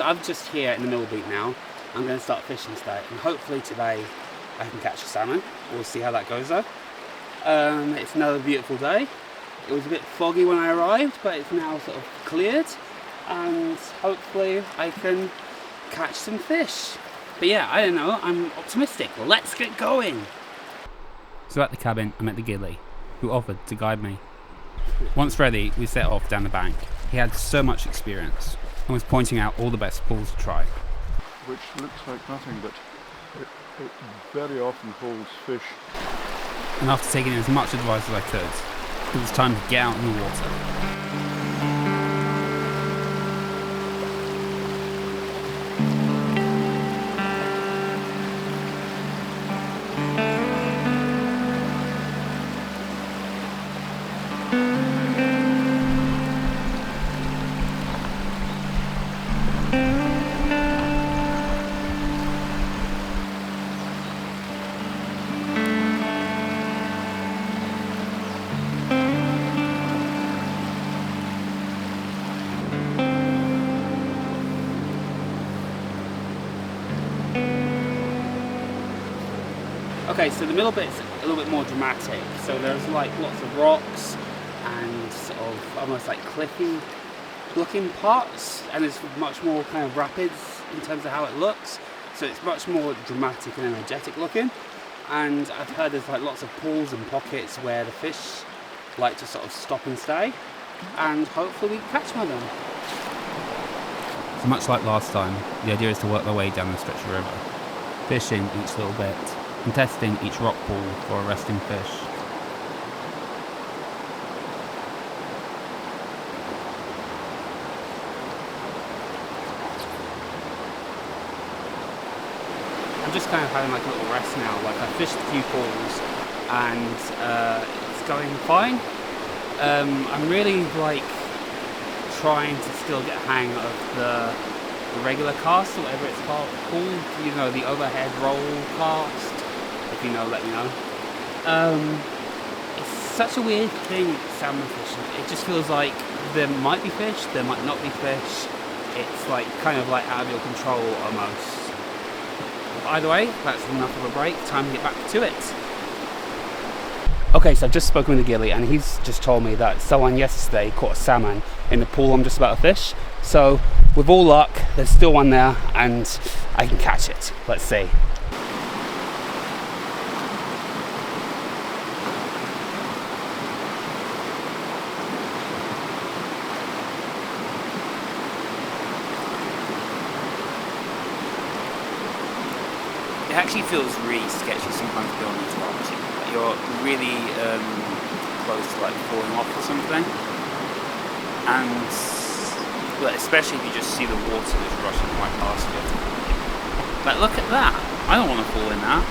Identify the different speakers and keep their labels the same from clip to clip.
Speaker 1: I'm just here in the middle beat now. I'm going to start fishing today, and hopefully today I can catch a salmon. We'll see how that goes though. It's another beautiful day. It was a bit foggy when I arrived, but it's now sort of cleared, and hopefully I can catch some fish. But yeah, I don't know, I'm optimistic. Let's get going! So at the cabin, I met the ghillie, who offered to guide me. Once ready, we set off down the bank. He had so much experience, and was pointing out all the best pools to try.
Speaker 2: Which looks like nothing, but it very often pulls fish.
Speaker 1: And after taking as much advice as I could, it was time to get out in the water. Okay, so the middle bit's a little bit more dramatic. So there's like lots of rocks and sort of almost like cliffy looking parts, and it's much more kind of rapids in terms of how it looks. So it's much more dramatic and energetic looking. And I've heard there's like lots of pools and pockets where the fish like to sort of stop and stay, and hopefully we can catch one of them. So much like last time, the idea is to work their way down the stretch of river, fishing each little bit, and testing each rock pool for a resting fish. I'm just kind of having like a little rest now. Like I fished a few pools and it's going fine. I'm really like trying to still get a hang of the regular cast or whatever it's called, you know, the overhead roll cast. If you know, let me know. It's such a weird thing, salmon fishing. It just feels like there might be fish, there might not be fish. It's like kind of like out of your control almost. But either way, that's enough of a break. Time to get back to it. Okay, so I've just spoken with the ghillie, and he's just told me that someone yesterday caught a salmon in the pool I'm just about to fish. So with all luck, there's still one there, and I can catch it. Let's see. It actually feels really sketchy sometimes to be on these rocks. You're really close to like falling off or something, and especially if you just see the water that's rushing right past you. Like, look at that! I don't want to fall in that.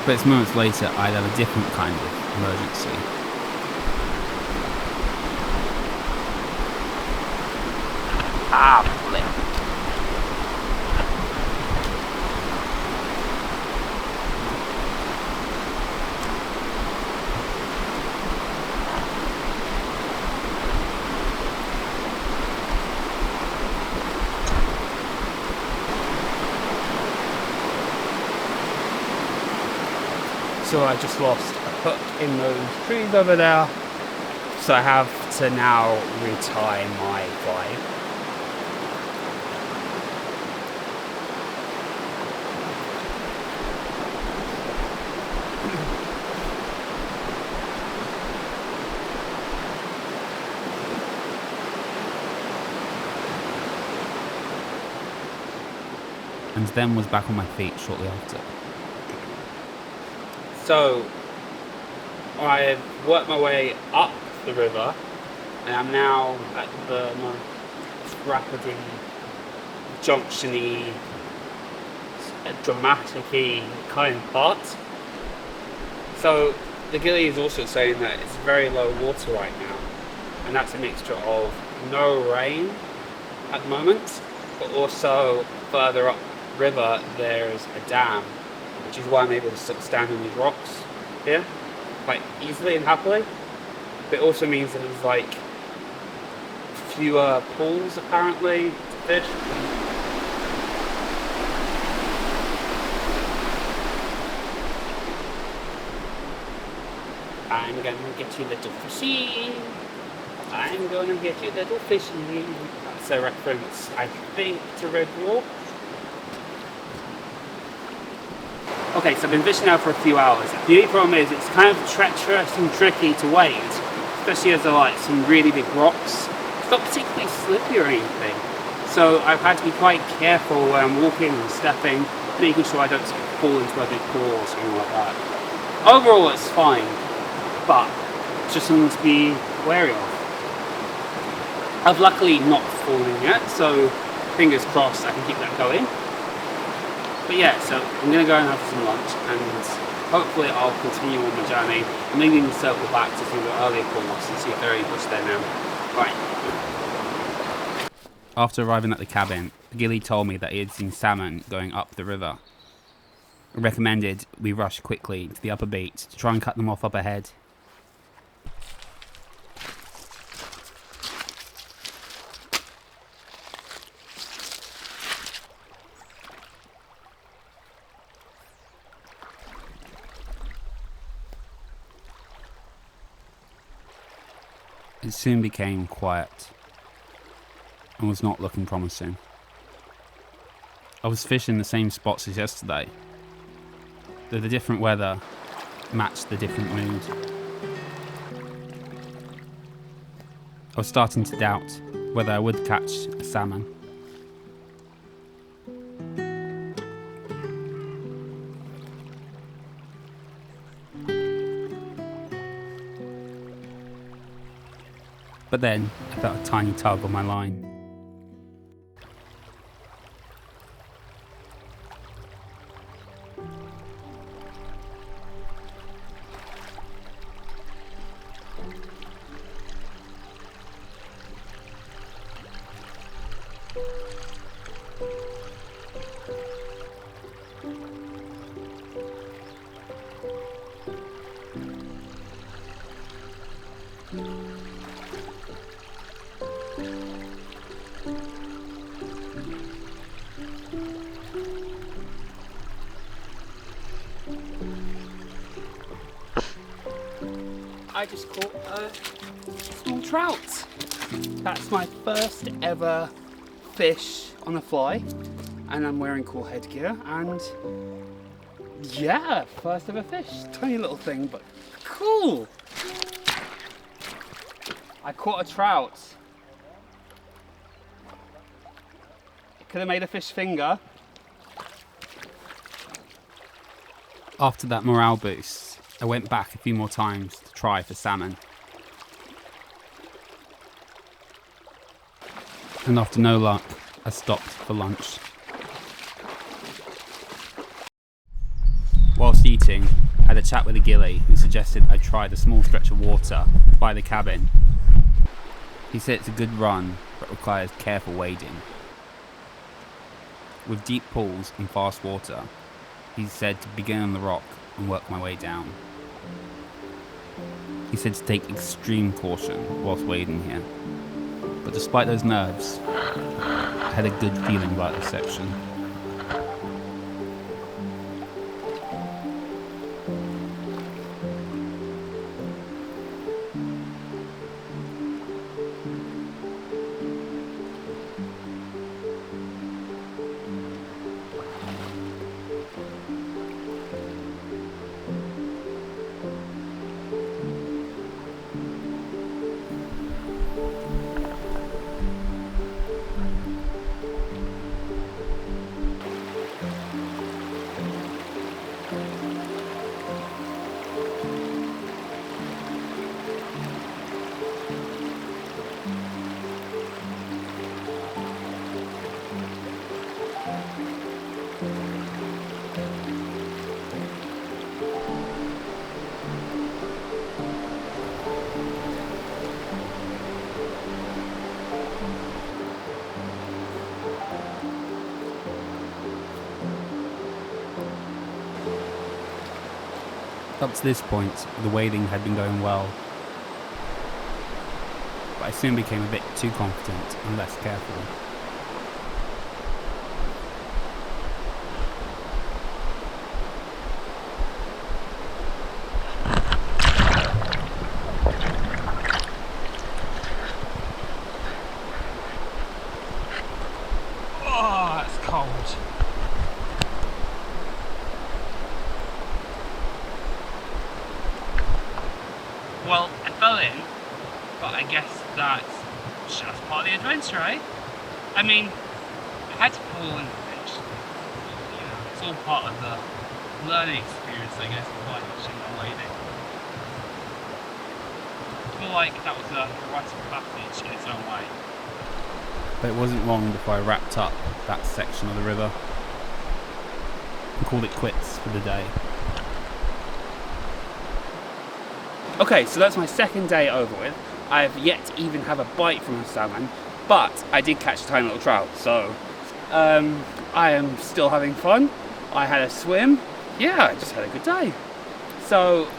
Speaker 1: But it's moments later I'd have a different kind of emergency. Flip. So I just lost a hook in those trees over there, so I have to now retie my guide. And then was back on my feet shortly after. So I worked my way up the river, and I'm now at the most rapidly junction-y, dramatic-y kind of part. So the ghillie is also saying that it's very low water right now, and that's a mixture of no rain at the moment, but also further up river there's a dam, which is why I'm able to stand on these rocks here quite easily and happily. But it also means that it's like fewer pools apparently to fish. I'm gonna get you little fishy. I'm gonna get you little fishy. That's a reference, I think, to Red Dwarf. Okay, so I've been fishing now for a few hours. The only problem is it's kind of treacherous and tricky to wade, especially as there are like some really big rocks. It's not particularly slippery or anything, so I've had to be quite careful when I'm walking and stepping, making sure I don't sort of fall into a big pool or something like that. Overall, it's fine, but just something to be wary of. I've luckily not fallen yet, so fingers crossed I can keep that going. But yeah, so I'm going to go and have some lunch, and hopefully I'll continue on my journey, and maybe even circle back to some of the earlier pools and see if there are any fish there now. Right. After arriving at the cabin, Gilly told me that he had seen salmon going up the river. I recommended we rush quickly to the upper beat to try and cut them off up ahead. It soon became quiet and was not looking promising. I was fishing the same spots as yesterday, though the different weather matched the different mood. I was starting to doubt whether I would catch a salmon. But then I felt a tiny tug on my line. I just caught a small trout. That's my first ever fish on a fly, and I'm wearing cool headgear, and yeah, first ever fish. Tiny little thing, but cool. I caught a trout. It could have made a fish finger. After that morale boost, I went back a few more times to try for salmon. And after no luck, I stopped for lunch. Whilst eating, I had a chat with a ghillie who suggested I try the small stretch of water by the cabin. He said it's a good run, but requires careful wading. With deep pools and fast water, he said to begin on the rock and work my way down. He said to take extreme caution whilst wading here, but despite those nerves, I had a good feeling about this section. Up to this point, the wading had been going well. but I soon became a bit too confident and less careful. Oh, it's cold. Well, I fell in, but I guess that's just part of the adventure, eh? I mean, I had to fall in the fish. You know, it's all part of the learning experience, I guess, of fishing and wading. I feel like that was a rite of passage in its own way. But it wasn't long before I wrapped up that section of the river and called it quits for the day. Okay, so that's my second day over with. I've yet to even have a bite from a salmon, but I did catch a tiny little trout, so I am still having fun. I had a swim. Yeah, I just had a good day. So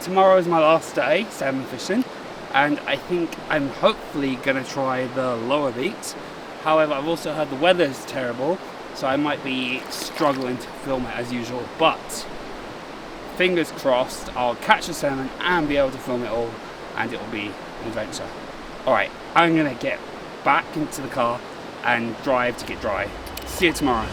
Speaker 1: tomorrow is my last day salmon fishing, and I think I'm hopefully going to try the lower beats. However, I've also heard the weather's terrible, so I might be struggling to film it as usual, but fingers crossed I'll catch a salmon and be able to film it all, and it will be an adventure. Alright, I'm going to get back into the car and drive to get dry. See you tomorrow.